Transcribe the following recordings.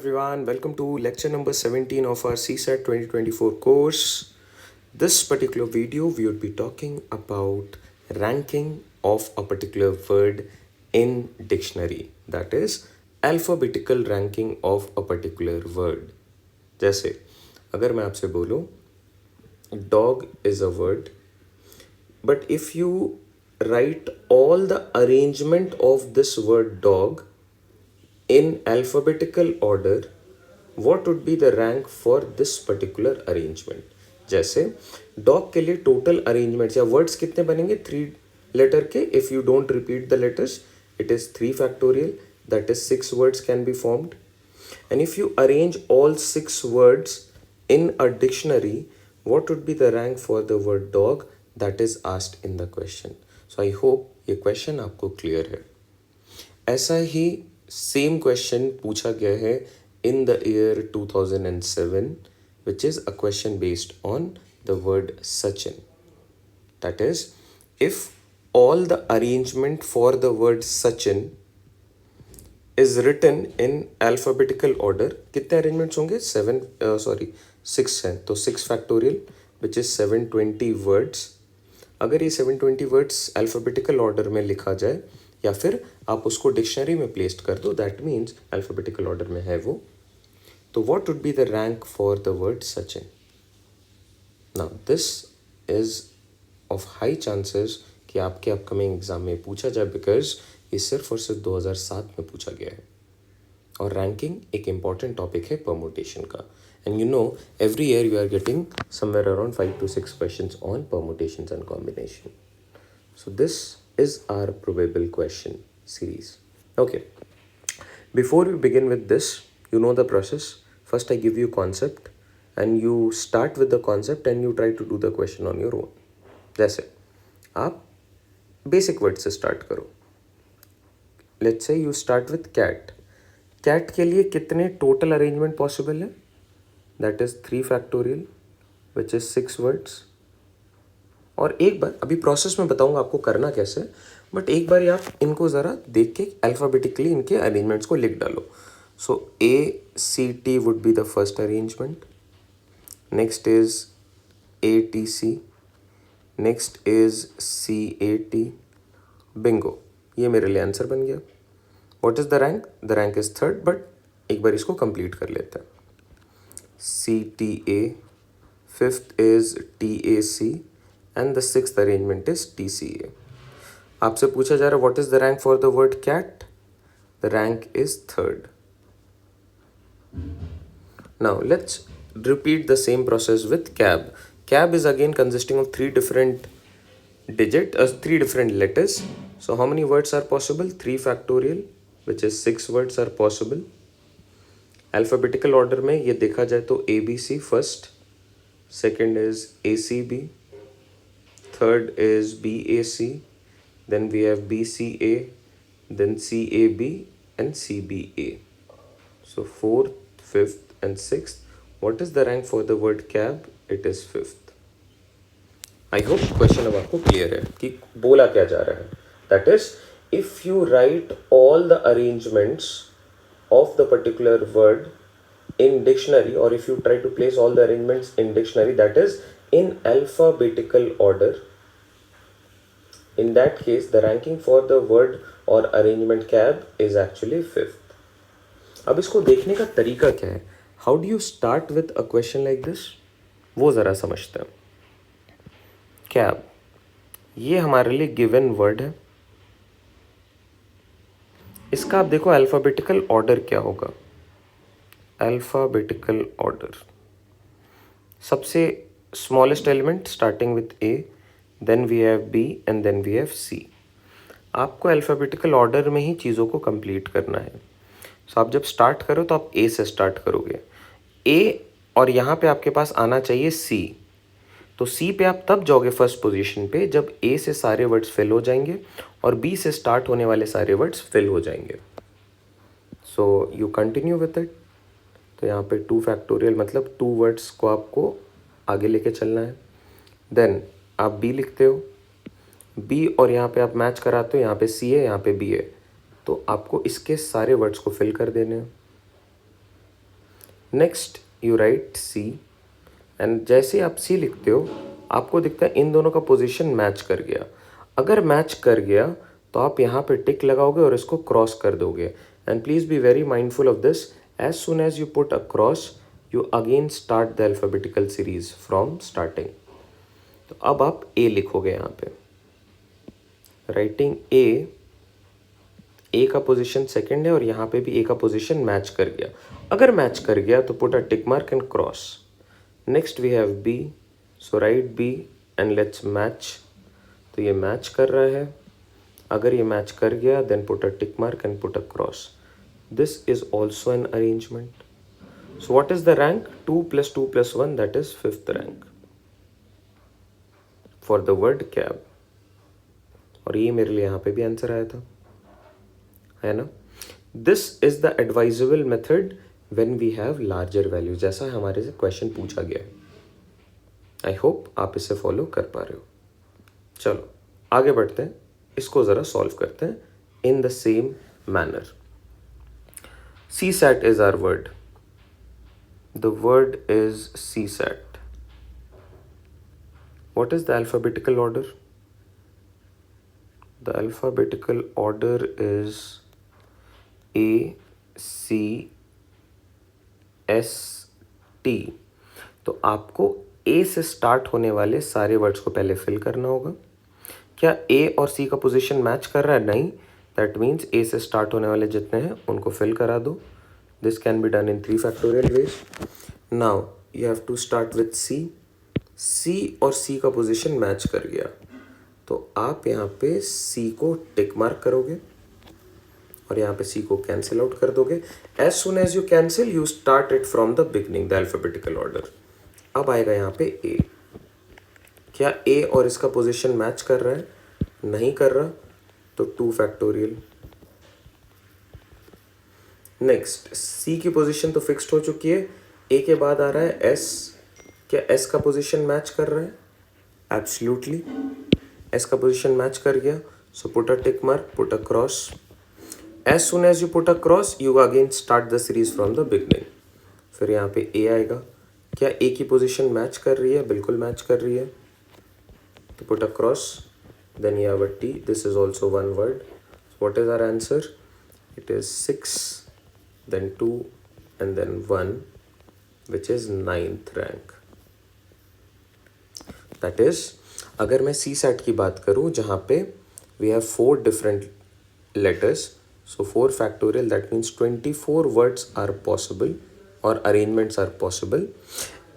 Everyone, welcome to lecture number 17 of our CSAT 2024 course. This particular video, we would be talking about ranking of a particular word in dictionary. That is, alphabetical ranking of a particular word. जैसे अगर मैं आपसे बोलूँ dog is a word, but if you write all the arrangement of this word dog in alphabetical order, what would be the rank for this particular arrangement? जैसे dog के लिए total arrangements या words कितने बनेंगे 3 letter के. If you don't repeat the letters it is 3 factorial, that is 6 words can be formed. And if you arrange all 6 words in a dictionary, what would be the rank for the word dog that is asked in the question? So I hope ये question आपको clear है. ऐसा ही same question पूछा गया है in the year 2007, which is a question based on the word Sachin. That is, if all the arrangement for the word Sachin is written in alphabetical order, कितने arrangements होंगे 6 हैं, तो 6 factorial which is 720 words. अगर ये 720 words alphabetical order में लिखा जाए या फिर आप उसको डिक्शनरी में प्लेस्ड कर दो, दैट मीन्स अल्फ़ाबेटिकल ऑर्डर में है वो, तो what would be the rank for the word Sachin. Now this is of high chances कि आपके अपकमिंग एग्जाम में पूछा जाए, बिकॉज ये सिर्फ और सिर्फ 2007 में पूछा गया है. और रैंकिंग एक इम्पॉर्टेंट टॉपिक है परमुटेशन का. And you know every year you are getting somewhere around 5 to 6 questions on permutations and combination. So this is our probable question series. Okay, before we begin with this, you know the process. First I give you concept and you start with the concept and you try to do the question on your own. जैसे आप basic word से start करो. Let's say you start with cat. cat के लिए कितने total arrangement possible है? That is 3 factorial which is 6 words. और एक बार अभी प्रोसेस में बताऊंगा आपको करना कैसे, बट एक बार आप इनको ज़रा देख के अल्फ़ाबेटिकली इनके अरेंजमेंट्स को लिख डालो. सो ACT would be the first arrangement, next is ATC, next is CAT. Bingo, ये मेरे लिए आंसर बन गया. What is the rank? The rank is third, but एक बार इसको कंप्लीट कर लेते हैं. CTA, fifth is TAC and the sixth arrangement is TCA. आपसे पूछा जा रहा है what is the rank for the word cat? The rank is third. Now let's repeat the same process with cab. Cab is again consisting of 3 different letters. So how many words are possible? 3 factorial which is 6 words are possible. Alphabetical order में ये देखा जाए तो ABC first, second is ACB, third is BAC, then we have BCA, then CAB and CBA. So 4th, 5th and 6th. What is the rank for the word cab? It is 5th. I hope question अब आपको clear है कि बोला क्या जा रहा है. That is, if you write all the arrangements of the particular word in dictionary, or if you try to place all the arrangements in dictionary, that is in alphabetical order, in that case the ranking for the word or arrangement cab is actually 5th. अब इसको देखने का तरीका क्या है? How do you start with a question like this? वो ज़रा समझते हैं. cab, ये हमारे लिए गिवन वर्ड है. इसका आप देखो अल्फ़ाबेटिकल ऑर्डर क्या होगा. अल्फ़ाबेटिकल ऑर्डर, सबसे smallest element starting with A, then we have B and then we have C. आपको अल्फ़ाबेटिकल ऑर्डर में ही चीज़ों को कंप्लीट करना है. सो आप जब स्टार्ट करो तो आप A से स्टार्ट करोगे. A और यहाँ पे आपके पास आना चाहिए C. तो C पे आप तब जाओगे फर्स्ट पोजीशन पे जब A से सारे वर्ड्स फिल हो जाएंगे और B से स्टार्ट होने वाले सारे वर्ड्स फिल हो जाएंगे. So you continue with it. तो यहाँ पे 2 फैक्टोरियल मतलब 2 वर्ड्स को आपको आगे लेके चलना है. देन आप B लिखते हो, B और यहाँ पे आप मैच कराते हो, यहाँ पे C है, यहाँ पे B है, तो आपको इसके सारे वर्ड्स को फिल कर देने हैं. Next you write C, and जैसे आप सी लिखते हो आपको दिखता है इन दोनों का पोजीशन मैच कर गया। अगर मैच कर गया तो आप यहाँ पे टिक लगाओगे और इसको क्रॉस कर दोगे। And please be very mindful of this, as soon as you put a cross you again start the alphabetical series from starting. तो अब आप ए लिखोगे यहाँ पे, राइटिंग ए का पोजीशन सेकंड है और यहाँ पे भी ए का पोजीशन मैच कर गया। अगर मैच कर गया तो put a tick mark and cross. Next we have B, so write B and let's match. तो ये मैच कर रहा है, अगर ये मैच कर गया then put a tick mark and put a cross. This is also an arrangement. So what is the rank? 2 + 2 + 1, that is 5th rank for the word cab. और ये मेरे लिए यहाँ पे भी आंसर आया था, है ना। This is the advisable method when we have larger value, जैसा हमारे से क्वेश्चन पूछा गया है। आई होप आप इसे फॉलो कर पा रहे हो। चलो आगे बढ़ते हैं, इसको ज़रा सॉल्व करते हैं in the same manner. CSAT is our word. The word is CSAT. What is the alphabetical order? The alphabetical order is A, C, S, T. तो आपको A से स्टार्ट होने वाले सारे वर्ड्स को पहले फिल करना होगा। क्या A और C का पोजीशन मैच कर रहा है? नहीं। दैट मीन्स A से स्टार्ट होने वाले जितने हैं उनको फिल करा दो। This can be done in 3 factorial ways. Now you have to start with C। C और C का पोजीशन मैच कर गया तो आप यहाँ पे C को टिक मार्क करोगे और यहाँ पे C को कैंसिल आउट कर दोगे। As soon as you cancel you start it from the beginning, the alphabetical order. अब आएगा यहाँ पे A। क्या A और इसका पोजीशन मैच कर रहा है? नहीं कर रहा, तो 2 फैक्टोरियल। नेक्स्ट C की पोजीशन तो फिक्स्ड हो चुकी है, A के बाद आ रहा है S। क्या S का पोजीशन मैच कर रहा है? एब्सोल्युटली, S का पोजीशन मैच कर गया, so put a tick mark, put a cross. As soon as you put a cross you again start the series from the beginning. फिर यहाँ पे A आएगा। क्या A की पोजीशन मैच कर रही है? बिल्कुल मैच कर रही है, तो put a cross, then you have a T. This is also one word. So what is our answer? It is 6, then 2, and then 1, which is 9th rank. That is, अगर मैं CSAT की बात करूँ जहाँ पे we have 4 different letters, so 4 factorial, that means 24 words are possible और arrangements are possible.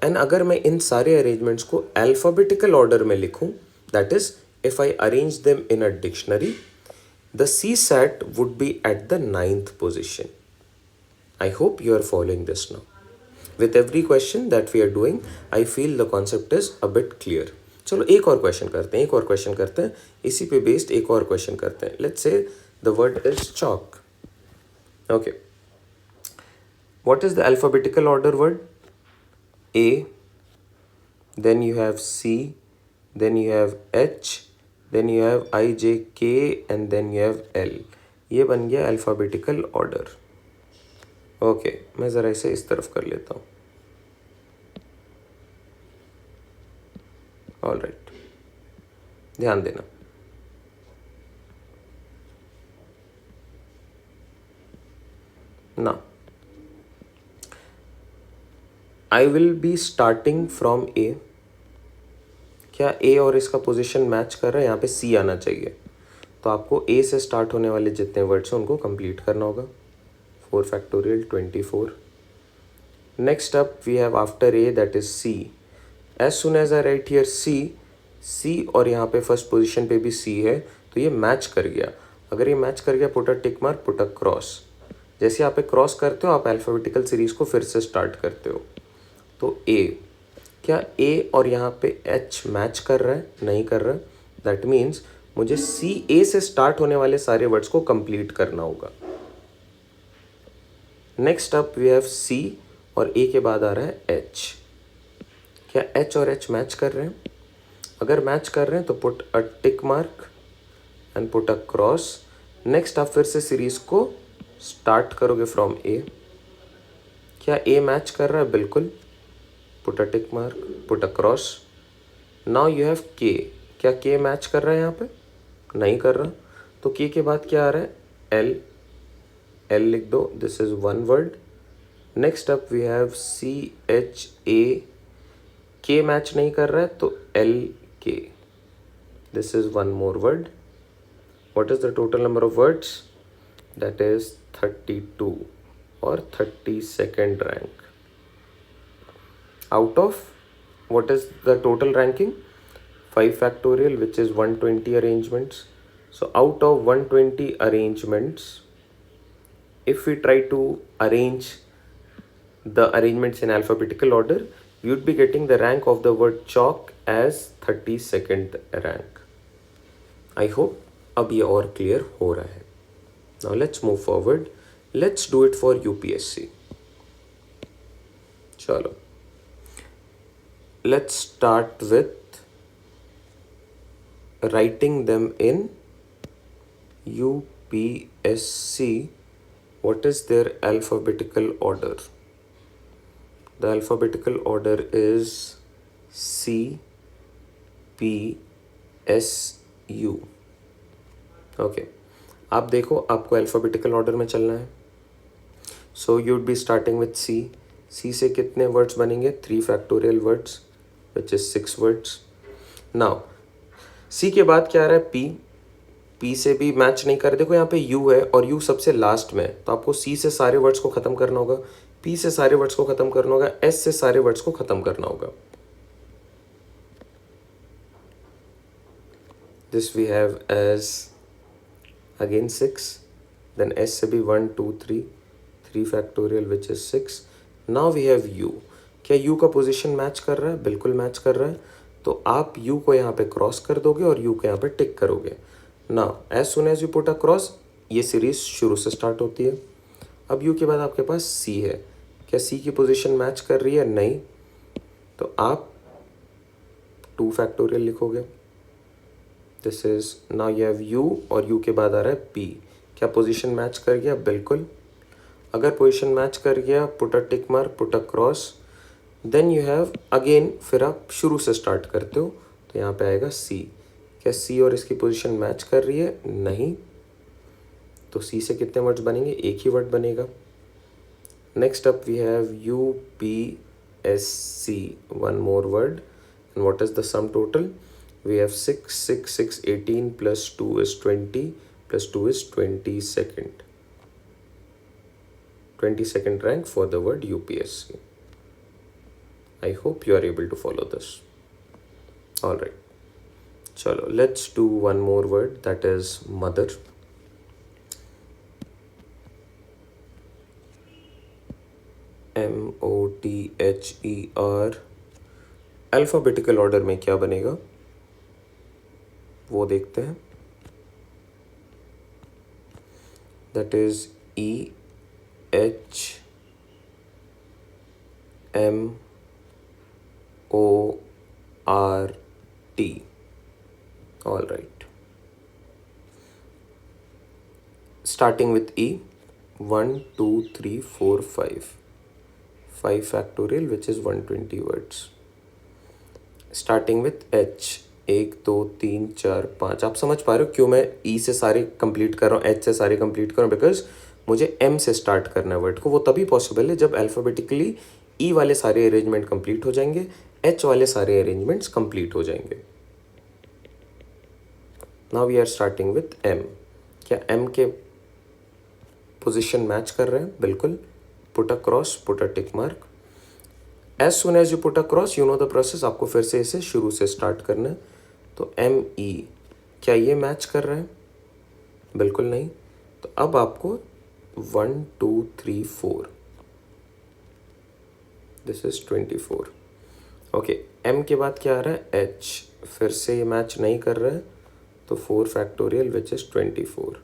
And अगर मैं इन सारे arrangements को alphabetical order में लिखूँ, that is, if I arrange them in a dictionary, the CSAT would be at the 9th position. I hope you are following this now. With every question that we are doing, I feel the concept is a bit clear. चलो एक और question करते हैं, इसी पे based एक और question करते हैं। Let's say the word is chalk. Okay. What is the alphabetical order word? A, then you have C, then you have H, then you have I, J, K, and then you have L. ये बन गया alphabetical order. Okay, मैं ज़रा इसे इस तरफ कर लेता हूँ। ऑल राइट, ध्यान देना। ना I will be starting from A. क्या A और इसका पोजीशन मैच कर रहा है? यहाँ पे C आना चाहिए, तो आपको A से स्टार्ट होने वाले जितने वर्ड्स हैं उनको कंप्लीट करना होगा। 4 factorial 24। Next up we have after A that is C। As soon as I write here C और यहाँ पे फर्स्ट पोजीशन पे भी C है, तो ये मैच कर गया। अगर ये मैच कर गया put a tick mark, put a cross. जैसे यहाँ पे क्रॉस करते हो आप अल्फ़ाबेटिकल सीरीज को फिर से स्टार्ट करते हो। तो A, क्या A और यहाँ पे H मैच कर रहा है? नहीं कर रहा। दैट मीन्स मुझे A से स्टार्ट होने वाले सारे वर्ड्स को कंप्लीट करना होगा। Next up we have C और A के बाद आ रहा है H। क्या H और H मैच कर रहे हैं? अगर मैच कर रहे हैं तो put a tick mark and put a cross. Next आप फिर से सीरीज को स्टार्ट करोगे फ्रॉम A। क्या ए मैच कर रहा है? बिल्कुल, put a tick mark, put a cross. Now you have के, क्या के मैच कर रहा है यहाँ पे? नहीं कर रहा, तो के के बाद क्या आ रहा है? एल, एल लिख दो, this is one word. Next up we have C H A, K match नहीं कर रहा है तो L K, this is one more word. What is the total number of words? That is 32 और 32nd rank out of what is the total ranking? 5 factorial, which is 120 arrangements. So out of 120 arrangements, if we try to arrange the arrangements in alphabetical order, we would be getting the rank of the word chalk as 32nd rank. I hope अब ये और clear हो रहा है. Now let's move forward. Let's do it for UPSC. चलो, let's start with writing them in UPSC. What is their alphabetical order? The alphabetical order is C P S U. Okay, आप देखो, आपको alphabetical order में चलना है. So you would be starting with C. C से कितने words बनेंगे? 3 factorial words, which is 6 words. Now C के बाद क्या आ रहा है? P. P से भी मैच नहीं कर, देखो यहाँ पे U है और U सबसे लास्ट में है, तो आपको C से सारे वर्ड्स को ख़त्म करना होगा, P से सारे वर्ड्स को ख़त्म करना होगा, S से सारे वर्ड्स को ख़त्म करना होगा. This we have as again 6, then S से भी 1 2 3 factorial which is 6. Now we have U. क्या U का पोजीशन मैच कर रहा है? बिल्कुल मैच कर रहा है, तो आप U को यहाँ पे क्रॉस कर दोगे और U को यहाँ पे टिक करोगे. Now as soon as you put a cross, ये सीरीज शुरू से स्टार्ट होती है. अब U के बाद आपके पास C है, क्या C की पोजीशन मैच कर रही है? नहीं, तो आप 2 फैक्टोरियल लिखोगे. This is, now you have U और U के बाद आ रहा है P. क्या पोजीशन मैच कर गया? बिल्कुल. अगर पोजीशन मैच कर गया, put a tick mark, put a cross, then you have again, फिर आप शुरू से स्टार्ट करते हो, तो यहाँ पे आएगा C. क्या C और इसकी पोजीशन मैच कर रही है? नहीं, तो C से कितने वर्ड्स बनेंगे? एक ही वर्ड बनेगा. Next up we have UPSC, one more word. And what is the sum total? We have 6 6 6 18 plus 2 is 20 plus 2 is 22nd. 22nd rank for the word UPSC. I hope you are able to follow this. All right. Chalo, let's do one more word, that is mother. MOTHER. Alphabetical order में क्या बनेगा वो देखते हैं. That is EHMORT. All right. Starting with E, 1 2 3 4 5. 5 factorial which is 120 words. Starting with H, 1 2 3 4 5. आप समझ पा रहे हो क्यों मैं E से सारे कंप्लीट कर रहा हूँ, H से सारे कंप्लीट कर रहा हूँ? बिकॉज मुझे M से स्टार्ट करना है वर्ड को. वो तभी पॉसिबल है जब अल्फ़ाबेटिकली E वाले सारे अरेंजमेंट कंप्लीट हो जाएंगे, H वाले सारे अरेंजमेंट्स कंप्लीट हो जाएंगे. Now we are starting with M. क्या M के पोजिशन मैच कर रहे हैं? बिल्कुल. Put a cross, put a tick mark. As soon as you put a cross, you know the process, आपको फिर से इसे शुरू से स्टार्ट करना है. तो ME, क्या ये मैच कर रहा है? बिल्कुल नहीं, तो अब आपको 1 2 3 4, दिस इज 24. ओके, M के बाद क्या आ रहा है? H. फिर से ये मैच नहीं कर रहा है, तो 4 factorial which is 24.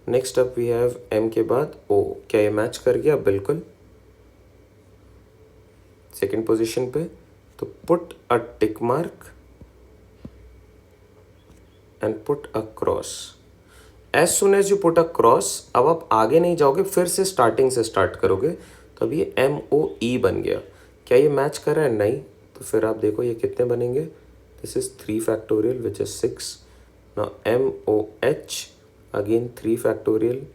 Next up we have M के बाद O. क्या ये मैच कर गया? बिल्कुल. सेकेंड पोजीशन पे, तो put a tick mark and put a cross. As soon as you put a cross, अब आप आगे नहीं जाओगे, फिर से स्टार्टिंग से स्टार्ट करोगे, तो अब ये MOE बन गया। क्या ये मैच कर रहा है? नहीं। तो फिर आप देखो ये कितने बनेंगे, this is 3 factorial which is 6। Now MOH again 3 factorial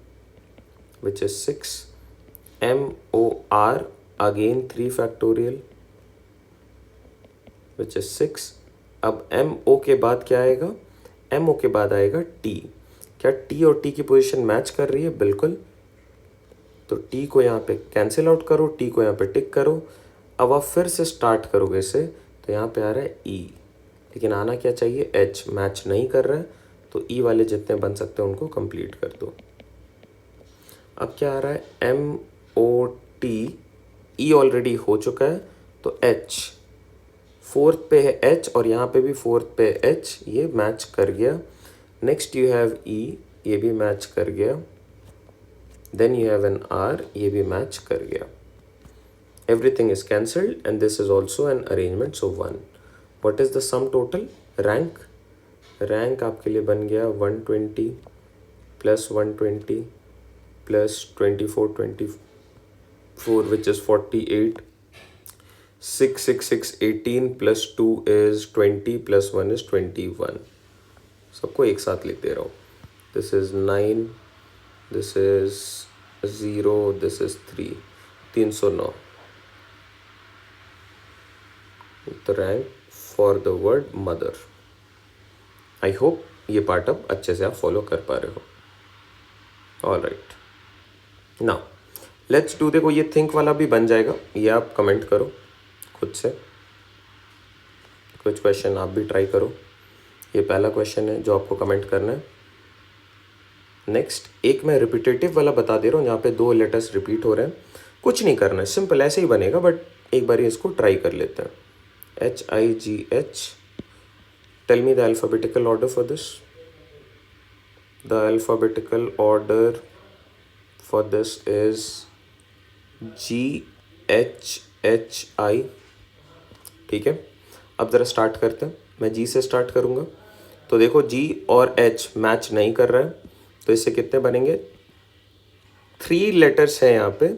which is 6, MOR again 3 factorial which is 6। अब MO के बाद क्या आएगा? MO के बाद आएगा T। क्या T और T की पोजीशन मैच कर रही है? बिल्कुल। तो T को यहाँ पे कैंसिल आउट करो, T को यहाँ पे टिक करो। अब आप फिर से स्टार्ट करोगे इसे, तो यहाँ पे आ रहा है E, लेकिन आना क्या चाहिए? H। मैच नहीं कर रहा है, तो E वाले जितने बन सकते हैं उनको कंप्लीट कर दो। अब क्या आ रहा है? MOT, E ऑलरेडी हो चुका है, तो H फोर्थ पे है H और यहाँ पे भी फोर्थ पे H, ये मैच कर गया। नेक्स्ट यू हैव E, ये भी मैच कर गया। Then you have an R, ये भी मैच कर गया। Everything is cancelled and this is also an arrangement, so 1। What is the sum total? Rank, rank आपके लिए बन गया 120 plus 120 plus 24 which is 48, 6 6 6 18 plus 2 is 20 plus 1 is 21। सबको एक साथ लिख दे रहा हूँ। This is 9, this is 0, this is 3, 309। The rank for the word mother. I hope ये पार्ट अब अच्छे से आप फॉलो कर पा रहे हो। All right, now let's do. देखो ये थिंक वाला भी बन जाएगा, ये आप कमेंट करो खुद से, कुछ क्वेश्चन आप भी ट्राई करो। ये पहला क्वेश्चन है जो आपको कमेंट करना है। नेक्स्ट एक मैं रिपीटेटिव वाला बता दे रहा हूँ, जहाँ पे 2 लेटर्स रिपीट हो रहे हैं। कुछ नहीं करना है, सिंपल ऐसे ही बनेगा, बट एक बार इसको ट्राई कर लेते हैं। HIGH, tell me the alphabetical order for this. The alphabetical order for this is GHHI। ठीक है, अब ज़रा स्टार्ट करते हैं। मैं G से स्टार्ट करूँगा, तो देखो G और H मैच नहीं कर रहा है, तो इससे कितने बनेंगे? 3 लेटर्स हैं यहाँ पे,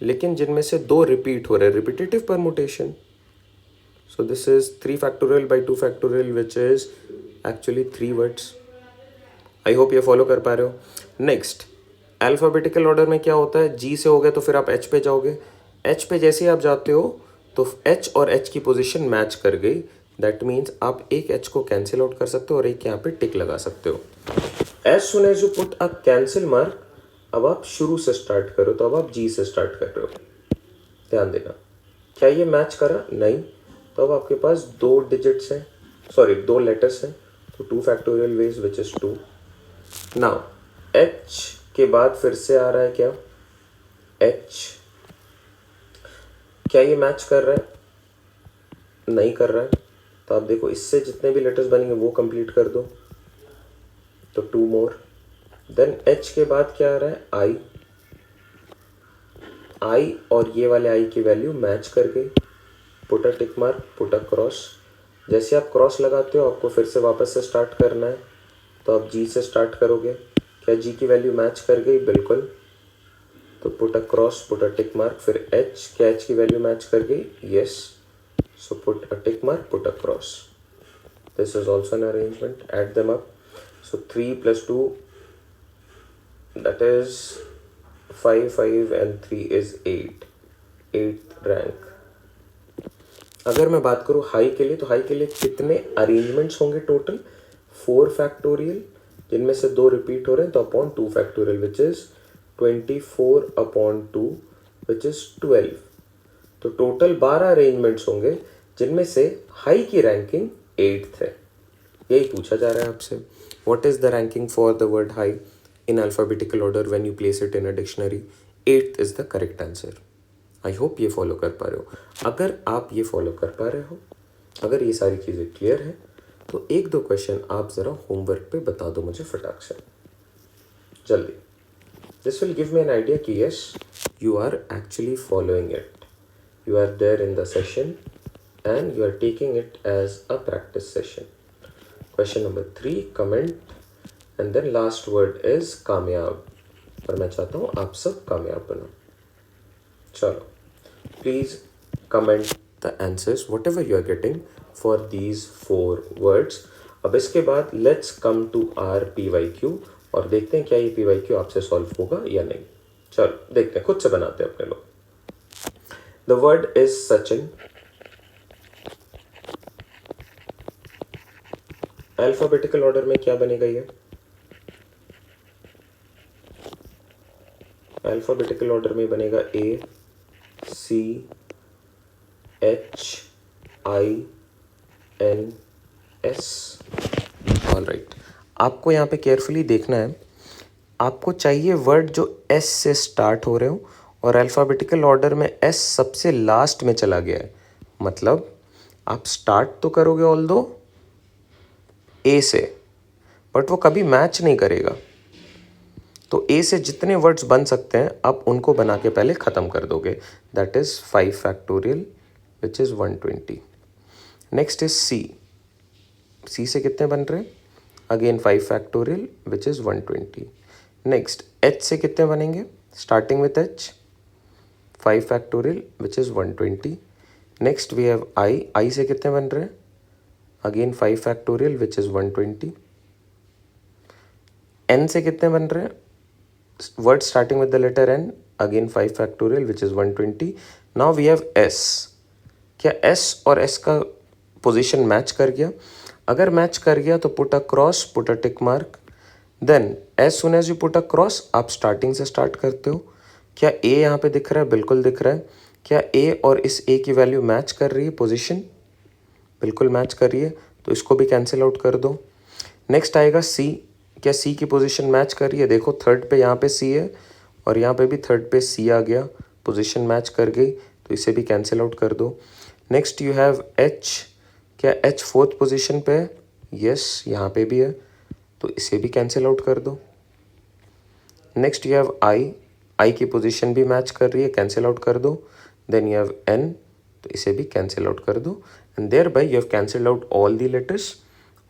लेकिन जिनमें से 2 रिपीट हो रहे हैं, repetitive permutation. So this is 3 factorial by 2 factorial which is actually 3 words. I hope ये फॉलो कर पा रहे हो। नेक्स्ट अल्फ़ाबेटिकल ऑर्डर में क्या होता है? G से हो गया तो फिर आप H पे जाओगे। H पे जैसे ही आप जाते हो तो H और H की पोजीशन मैच कर गई। दैट मीन्स आप एक H को कैंसिल आउट कर सकते हो और एक यहाँ पे टिक लगा सकते हो। As soon as you put a cancel mark, अब आप शुरू से स्टार्ट करो, तो अब आप G से स्टार्ट कर रहे हो। ध्यान देना, क्या ये मैच करा? नहीं। तो अब आपके पास 2 डिजिट्स हैं, सॉरी 2 लेटर्स हैं, तो 2 factorial ways which is 2। Now H के बाद फिर से आ रहा है क्या? H। क्या ये मैच कर रहा है? नहीं कर रहा है। तो आप देखो इससे जितने भी लेटर्स बनेंगे वो कंप्लीट कर दो, तो 2 मोर। देन H के बाद क्या आ रहा है? I। I और ये वाले I की वैल्यू मैच कर गई। Put a tick mark, put a cross. जैसे आप क्रॉस लगाते हो आपको फिर से वापस से स्टार्ट करना है, तो आप G से स्टार्ट करोगे। क्या G की वैल्यू मैच कर गई? बिल्कुल। तो put a cross, put a tick mark. फिर H, क्या H की वैल्यू मैच कर गई? Yes. So put a tick mark, put a cross. This is also an arrangement, add them up. So 3 + 2 that is 5, 5 and 3 is 8, 8th rank. अगर मैं बात करूँ high के लिए, तो हाई के लिए कितने अरेंजमेंट्स होंगे टोटल? 4 फैक्टोरियल, जिनमें से 2 रिपीट हो रहे हैं, तो upon 2 factorial which is 24 upon 2 which is 12। तो टोटल 12 अरेंजमेंट्स होंगे, जिनमें से हाई की रैंकिंग 8th है। यही पूछा जा रहा है आपसे, what is the ranking for the word high in alphabetical order when you place it in a dictionary? 8th is the correct answer. I hope ये फॉलो कर पा रहे हो। अगर आप ये फॉलो कर पा रहे हो, अगर ये सारी चीज़ें क्लियर हैं, तो 1-2 क्वेश्चन आप ज़रा होमवर्क पे बता दो मुझे फटाक से, जल्दी। This will give me an idea कि yes you are actually following it, you are there in the session and you are taking it as a practice session. Question number 3, comment and then last word is कामयाब। और मैं चाहता हूँ आप सब कामयाब बनो। चलो, please comment the answers whatever you are getting for these 4 words. अब इसके बाद let's come to our PYQ और देखते हैं क्या ये PYQ आपसे सॉल्व होगा या नहीं। चलो देखते हैं, खुद से बनाते हैं अपने लोग। The word is Sachin. Alphabetical order में क्या बनेगा ये? अल्फाबेटिकल ऑर्डर में बनेगा ACHINS। ऑल राइट, आपको यहाँ पे केयरफुली देखना है। आपको चाहिए वर्ड जो S से स्टार्ट हो रहे हो और अल्फ़ाबेटिकल ऑर्डर में S सबसे लास्ट में चला गया है। मतलब आप स्टार्ट तो करोगे ऑल दो A से, बट वो कभी मैच नहीं करेगा। तो A से जितने वर्ड्स बन सकते हैं आप उनको बना के पहले ख़त्म कर दोगे। That is 5 factorial which is 120। Next is C से कितने बन रहे हैं? Again 5 factorial which is 120। Next H से कितने बनेंगे? Starting with H 5 factorial which is 120। Next we have I से कितने बन रहे हैं? Again 5 factorial which is 120। N से कितने बन रहे हैं? Word starting with the letter N, again 5 factorial which is 120। Now we have S। क्या S और S का पोजीशन मैच कर गया? अगर मैच कर गया तो put a cross, put a tick mark. Then as soon as you put a cross आप स्टार्टिंग से स्टार्ट करते हो। क्या A यहाँ पे दिख रहा है? बिल्कुल दिख रहा है। क्या A और इस A की वैल्यू मैच कर रही है? पोजीशन बिल्कुल मैच कर रही है, तो इसको भी कैंसिल आउट कर दो। नेक्स्ट आएगा C। क्या C की पोजीशन मैच कर रही है? देखो थर्ड पे यहाँ पे C है और यहाँ पे भी थर्ड पे C आ गया, पोजीशन मैच कर गई, तो इसे भी कैंसिल आउट कर दो। Next you have H। क्या H फोर्थ पोजीशन पे है? यस, यहाँ पे भी है, तो इसे भी कैंसिल आउट कर दो। नेक्स्ट यू हैव I की पोजीशन भी मैच कर रही है, कैंसिल आउट कर दो। देन यू हैव N, तो इसे भी कैंसिल आउट कर दो। And thereby you have cancel out all the letters.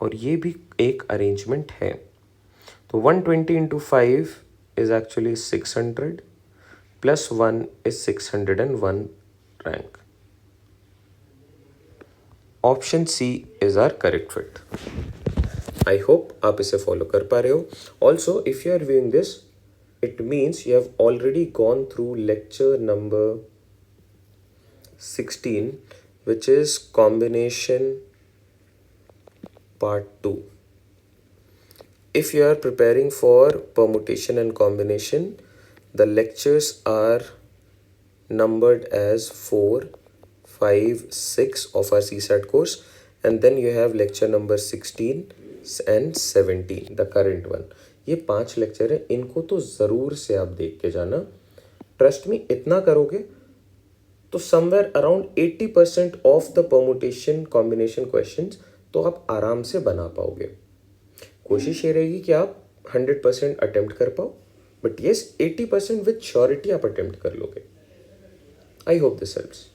और ये भी एक अरेंजमेंट है। तो 120 into 5 is actually 600 plus 1 is 601 rank. Option C is our correct fit. I hope आप इसे फॉलो कर पा रहे हो। Also if you are viewing this, it means you have already gone through lecture number 16, which is combination part 2. If you are preparing for permutation and combination, the lectures are numbered as 4, 5, 6 of our CSAT course, and then you have lecture number 16 and 17, the current one. ये 5 lecture है, इनको तो ज़रूर से आप देख के जाना। ट्रस्ट में इतना करोगे तो somewhere around 80% of the permutation combination questions तो आप आराम से बना पाओगे। कोशिश ये रहेगी कि आप 100% अटेम्प्ट कर पाओ, बट येस 80% विद श्योरिटी आप अटेम्प्ट कर लोगे। I hope this helps.